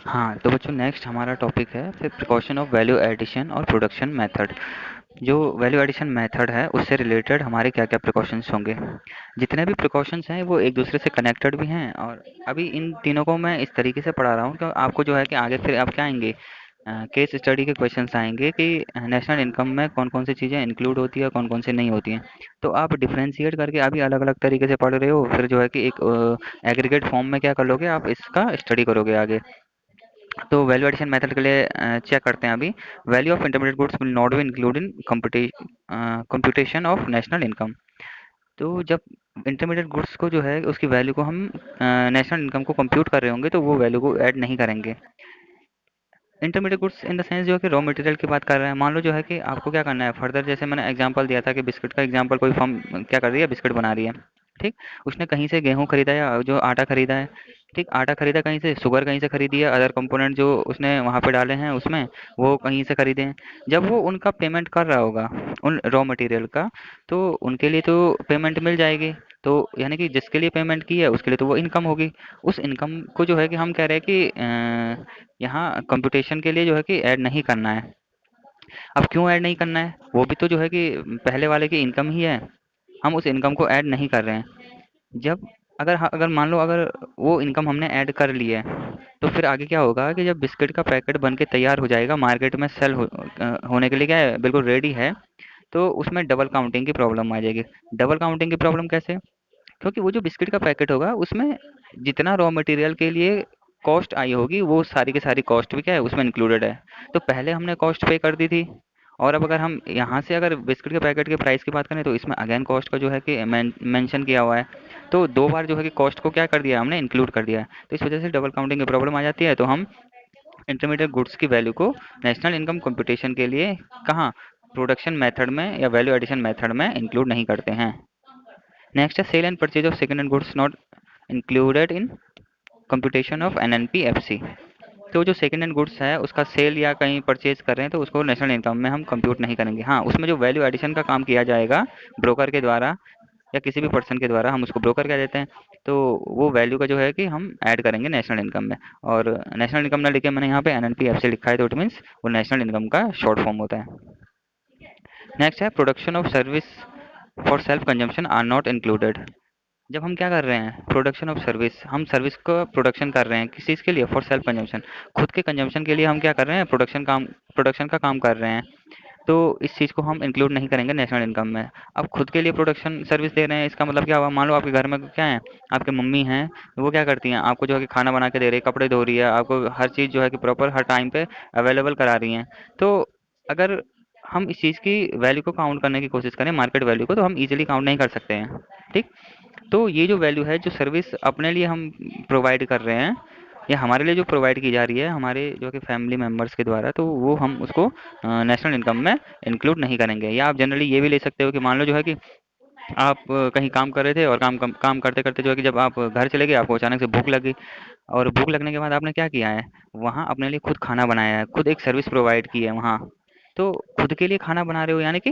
हाँ, तो बच्चों नेक्स्ट हमारा टॉपिक है फिर प्रिकॉशन ऑफ वैल्यू एडिशन और प्रोडक्शन मेथड। जो वैल्यू एडिशन मेथड है उससे रिलेटेड हमारे क्या-क्या प्रिकॉशंस होंगे। जितने भी प्रिकॉशंस हैं वो एक दूसरे से कनेक्टेड भी हैं और अभी इन तीनों को मैं इस तरीके से पढ़ा रहा हूँ कि आपको जो है कि आगे फिर अब क्या आएंगे, केस स्टडी के क्वेश्चंस आएंगे कि नेशनल इनकम में कौन कौन सी चीज़ें इंक्लूड होती है कौन कौन सी नहीं होती हैं। तो आप डिफ्रेंशिएट करके अभी अलग अलग तरीके से पढ़ रहे हो, फिर जो है कि एक एग्रीगेट फॉर्म में क्या कर लोगे, आप इसका स्टडी करोगे आगे। तो वैल्यू एडिशन मेथड के लिए चेक करते हैं अभी। Value of intermediate goods will not be include in computation of national income. तो जब इंटरमीडिएट गुड्स को जो है उसकी वैल्यू को हम नेशनल इनकम को कंप्यूट कर रहे होंगे तो वो वैल्यू को ऐड नहीं करेंगे। Intermediate goods in the sense जो है कि रॉ मटेरियल की बात कर रहे हैं। मान लो जो है कि आपको क्या करना है फर्दर, जैसे मैंने एग्जांपल दिया था कि बिस्किट का एग्जांपल, कोई फर्म क्या कर रही है, बिस्किट बना रही है। ठीक, उसने कहीं से गेहूं खरीदा या जो आटा खरीदा है। ठीक, आटा खरीदा कहीं से, शुगर कहीं से खरीदी है, अदर कंपोनेंट जो उसने वहां पे डाले हैं उसमें वो कहीं से खरीदे हैं। जब वो उनका पेमेंट कर रहा होगा उन रॉ मटेरियल का, तो उनके लिए तो पेमेंट मिल जाएगी। तो यानी कि जिसके लिए पेमेंट की है उसके लिए तो वो इनकम होगी। उस इनकम को जो है कि हम कह रहे हैं कि यहाँ कंप्यूटेशन के लिए जो है कि ऐड नहीं करना है। अब क्यों ऐड नहीं करना है, वो भी तो जो है कि पहले वाले की इनकम ही है, हम उस इनकम को ऐड नहीं कर रहे हैं। जब अगर मान लो अगर वो इनकम हमने ऐड कर ली है, तो फिर आगे क्या होगा कि जब बिस्किट का पैकेट बन के तैयार हो जाएगा, मार्केट में होने के लिए क्या है, बिल्कुल रेडी है, तो उसमें डबल काउंटिंग की प्रॉब्लम आ जाएगी। डबल काउंटिंग की प्रॉब्लम कैसे? क्योंकि वो जो बिस्किट का पैकेट होगा उसमें जितना रॉ मटेरियल के लिए कॉस्ट आई होगी वो सारी की सारी कॉस्ट भी क्या है उसमें इंक्लूडेड है। तो पहले हमने कॉस्ट पे कर दी थी, और अब अगर हम यहाँ से अगर बिस्किट के पैकेट के प्राइस की बात करें तो इसमें अगेन कॉस्ट का जो है कि मेंशन किया हुआ है। तो दो बार जो है कि कॉस्ट को क्या कर दिया हमने, इंक्लूड कर दिया है। तो इस वजह से डबल काउंटिंग की प्रॉब्लम आ जाती है। तो हम इंटरमीडिएट गुड्स की वैल्यू को नेशनल इनकम कंप्यूटेशन के लिए कहाँ, प्रोडक्शन मेथड में या वैल्यू एडिशन मेथड में इंक्लूड नहीं करते हैं। नेक्स्ट है sale and purchase of second hand goods not included in computation of NNP FC. तो जो सेकंड हैंड गुड्स है उसका सेल या कहीं परचेज कर रहे हैं तो उसको नेशनल इनकम में हम कंप्यूट नहीं करेंगे। हाँ, उसमें जो वैल्यू एडिशन का काम किया जाएगा ब्रोकर के द्वारा या किसी भी पर्सन के द्वारा, हम उसको ब्रोकर कह देते हैं। तो वो वैल्यू का जो है कि हम ऐड करेंगे नेशनल इनकम में। और नेशनल इनकम ना लिखे मैंने यहाँ पे एनएनपी-एफसी लिखा है, तो इट मीन्स वो नेशनल इनकम का शॉर्ट फॉर्म होता है। नेक्स्ट है production of service for self consumption are not included. जब हम क्या कर रहे हैं, प्रोडक्शन ऑफ सर्विस, हम सर्विस का प्रोडक्शन कर रहे हैं किस चीज़ के लिए, फॉर सेल्फ कंजम्पशन, खुद के कंजम्पशन के लिए हम क्या कर रहे हैं, प्रोडक्शन का काम कर रहे हैं। तो इस चीज़ को हम इंक्लूड नहीं करेंगे नेशनल इनकम में। अब खुद के लिए प्रोडक्शन सर्विस दे रहे हैं, इसका मतलब क्या हुआ, मान लो आपके घर में क्या है, आपके मम्मी हैं, वो क्या करती हैं, आपको जो है कि खाना बना के दे रही है, कपड़े धो रही है, आपको हर चीज़ जो है कि प्रॉपर हर टाइम पे अवेलेबल करा रही हैं। तो अगर हम इस चीज़ की वैल्यू को काउंट करने की कोशिश करें, मार्केट वैल्यू को, तो हम इजीली काउंट नहीं कर सकते हैं। ठीक, तो ये जो वैल्यू है, जो सर्विस अपने लिए हम प्रोवाइड कर रहे हैं या हमारे लिए जो प्रोवाइड की जा रही है हमारे जो कि फैमिली मेम्बर्स के द्वारा, तो वो हम उसको नेशनल इनकम में इंक्लूड नहीं करेंगे। या आप जनरली ये भी ले सकते हो कि मान लो जो है कि आप कहीं काम कर रहे थे और काम करते करते जो है कि जब आप घर चले गए, आपको अचानक से भूख लगी, और भूख लगने के बाद आपने क्या किया है, वहाँ अपने लिए खुद खाना बनाया है, खुद एक सर्विस प्रोवाइड की है वहाँ। तो खुद के लिए खाना बना रहे हो, यानी कि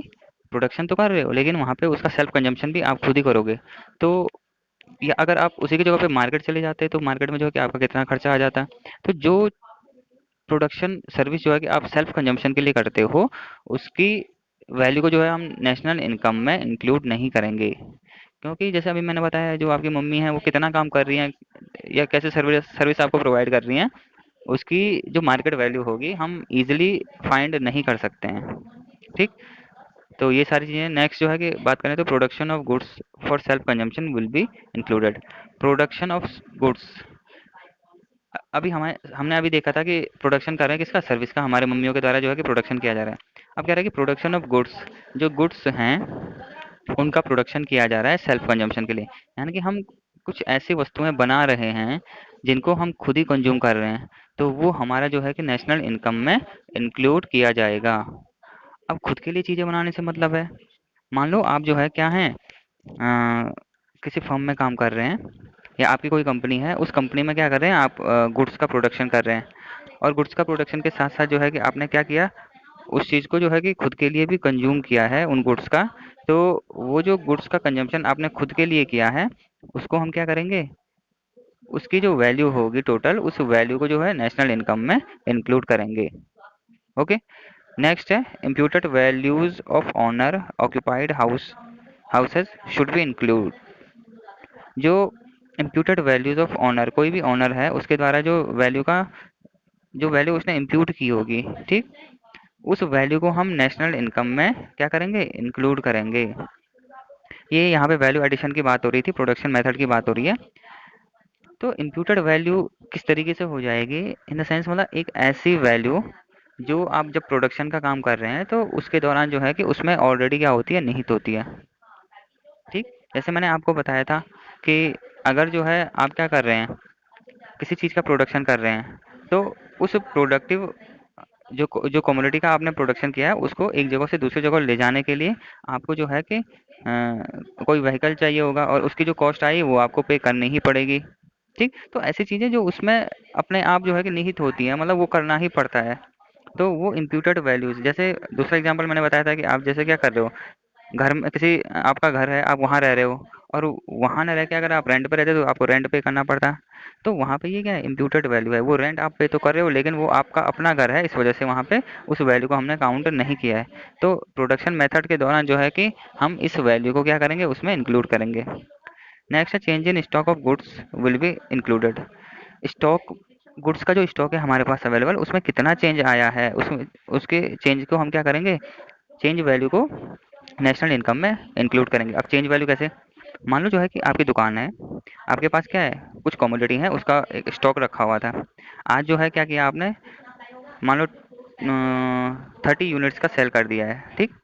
प्रोडक्शन तो कर रहे हो, लेकिन वहाँ पे उसका सेल्फ कंजम्पशन भी आप खुद ही करोगे। तो या अगर आप उसी की जगह पे मार्केट चले जाते हैं तो मार्केट में जो है कि आपका कितना खर्चा आ जाता है। तो जो प्रोडक्शन सर्विस जो है कि आप सेल्फ कंजम्पशन के लिए करते हो, उसकी वैल्यू को जो है हम नेशनल इनकम में इंक्लूड नहीं करेंगे। क्योंकि जैसे अभी मैंने बताया, जो आपकी मम्मी है वो कितना काम कर रही हैं या कैसे सर्विस सर्विस आपको प्रोवाइड कर रही हैं, उसकी जो मार्केट वैल्यू होगी हम इजीली फाइंड नहीं कर सकते हैं। ठीक, तो ये सारी चीज़ें। नेक्स्ट जो है कि बात करें तो production of goods for self consumption will be included. Production of goods, अभी हमने अभी देखा था कि प्रोडक्शन कर रहे हैं किसका, सर्विस का, हमारे मम्मियों के द्वारा जो है कि प्रोडक्शन किया जा रहा है। अब कह रहा है कि प्रोडक्शन ऑफ गुड्स, जो गुड्स हैं उनका प्रोडक्शन किया जा रहा है सेल्फ कंजम्पशन के लिए। यानी कि हम कुछ ऐसी वस्तुएं बना रहे हैं जिनको हम खुद ही कंज्यूम कर रहे हैं, तो वो हमारा जो है कि नेशनल इनकम में इंक्लूड किया जाएगा। अब खुद के लिए चीज़ें बनाने से मतलब है, मान लो आप जो है क्या है, किसी फर्म में काम कर रहे हैं या आपकी कोई कंपनी है, उस कंपनी में क्या कर रहे हैं आप, गुड्स का प्रोडक्शन कर रहे हैं। और गुड्स का प्रोडक्शन के साथ साथ जो है कि आपने क्या किया, उस चीज़ को जो है कि खुद के लिए भी कंज्यूम किया है उन गुड्स का। तो वो जो गुड्स का कंजम्पशन आपने खुद के लिए किया है उसको हम क्या करेंगे, उसकी जो वैल्यू होगी टोटल, उस वैल्यू को जो है नेशनल इनकम में इंक्लूड करेंगे। ओके, नेक्स्ट है imputed values of owner occupied houses should be include. जो इम्प्यूटेड वैल्यूज ऑफ ऑनर, कोई भी ऑनर है उसके द्वारा जो वैल्यू उसने इम्प्यूट की होगी, ठीक, उस वैल्यू को हम नेशनल इनकम में क्या करेंगे, इंक्लूड करेंगे। ये यहाँ पे वैल्यू एडिशन की बात हो रही थी, प्रोडक्शन मेथड की बात हो रही है। तो इम्प्यूटेड वैल्यू किस तरीके से हो जाएगी, इन द सेंस मतलब एक ऐसी वैल्यू जो आप जब प्रोडक्शन का काम कर रहे हैं तो उसके दौरान जो है कि उसमें ऑलरेडी क्या होती है, निहित होती है। ठीक, जैसे मैंने आपको बताया था कि अगर जो है आप क्या कर रहे हैं, किसी चीज़ का प्रोडक्शन कर रहे हैं, तो उस प्रोडक्टिव जो कमोडिटी का आपने प्रोडक्शन किया है उसको एक जगह से दूसरी जगह ले जाने के लिए आपको जो है कि कोई व्हीकल चाहिए होगा और उसकी जो कॉस्ट आई वो आपको पे करनी ही पड़ेगी। ठीक, तो ऐसी चीज़ें जो उसमें अपने आप जो है कि निहित होती हैं, मतलब वो करना ही पड़ता है। तो वो इम्प्यूटेड वैल्यूज, जैसे दूसरा एग्जांपल मैंने बताया था कि आप जैसे क्या कर रहे हो, घर में किसी आपका घर है, आप वहाँ रह रहे हो और वहाँ ना रह के अगर आप रेंट पे रहते हो तो आपको रेंट पे करना पड़ता है। तो वहाँ पे ये क्या है, इम्प्यूटेड वैल्यू है, वो रेंट आप पे तो कर रहे हो लेकिन वो आपका अपना घर है, इस वजह से वहाँ पे उस वैल्यू को हमने काउंट नहीं किया है। तो प्रोडक्शन मेथड के दौरान जो है कि हम इस वैल्यू को क्या करेंगे, उसमें इंक्लूड करेंगे। नेक्स्ट है change in stock of goods will be included. Stock, goods का जो स्टॉक है हमारे पास अवेलेबल, उसमें कितना चेंज आया है, उसमें उसके चेंज को हम क्या करेंगे, चेंज वैल्यू को नेशनल इनकम में इंक्लूड करेंगे। अब चेंज वैल्यू कैसे, मान लो जो है कि आपकी दुकान है, आपके पास क्या है, कुछ कमोडिटी है, उसका एक स्टॉक रखा हुआ था। आज जो है क्या किया आपने, मान लो 30 यूनिट्स का सेल कर दिया है, ठीक,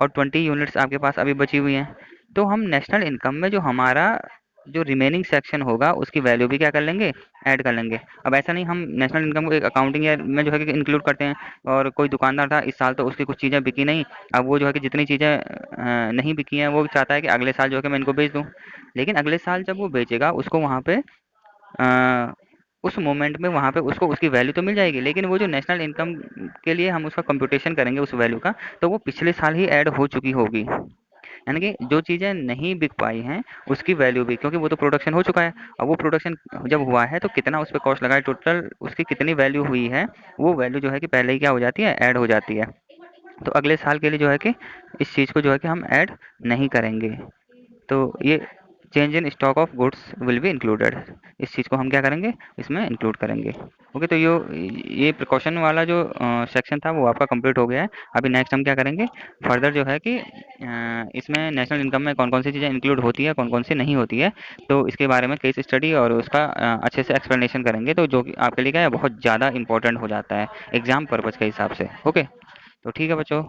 और 20 यूनिट्स आपके पास अभी बची हुई हैं। तो हम नेशनल इनकम में जो हमारा जो रिमेनिंग सेक्शन होगा उसकी वैल्यू भी क्या कर लेंगे, ऐड कर लेंगे। अब ऐसा नहीं हम नेशनल इनकम को एक अकाउंटिंग ईयर में जो है कि इंक्लूड करते हैं, और कोई दुकानदार था इस साल तो उसकी कुछ चीज़ें बिकी नहीं, अब वो जो है कि जितनी चीज़ें नहीं बिकी हैं वो चाहता है कि अगले साल जो है कि मैं इनको बेच दूँ। लेकिन अगले साल जब वो बेचेगा उसको वहाँ पे अ, उस मोमेंट में वहाँ पे उसको उसकी वैल्यू तो मिल जाएगी, लेकिन वो जो नेशनल इनकम के लिए हम उसका कंप्यूटेशन करेंगे उस वैल्यू का, तो वो पिछले साल ही ऐड हो चुकी होगी। यानी कि जो चीज़ें नहीं बिक पाई हैं उसकी वैल्यू भी, क्योंकि वो तो प्रोडक्शन हो चुका है, और वो प्रोडक्शन जब हुआ है तो कितना उस पर कॉस्ट लगा है, टोटल उसकी कितनी वैल्यू हुई है, वो वैल्यू जो है कि पहले ही क्या हो जाती है, ऐड हो जाती है। तो अगले साल के लिए जो है कि इस चीज़ को जो है कि हम ऐड नहीं करेंगे। तो ये change in stock of goods will be included, इस चीज़ को हम क्या करेंगे, इसमें इंक्लूड करेंगे। ओके, तो ये प्रिकॉशन वाला जो सेक्शन था वो आपका कंप्लीट हो गया है। अभी नेक्स्ट हम क्या करेंगे, फर्दर जो है कि इसमें नेशनल इनकम में कौन कौन सी चीज़ें इंक्लूड होती है, कौन कौन सी नहीं होती है, तो इसके बारे में केस स्टडी और उसका अच्छे से एक्सप्लेनेशन करेंगे, तो जो कि आपके लिए क्या है, बहुत ज़्यादा इंपॉर्टेंट हो जाता है एग्जाम पर्पज़ के हिसाब से। ओके, तो ठीक है बच्चों।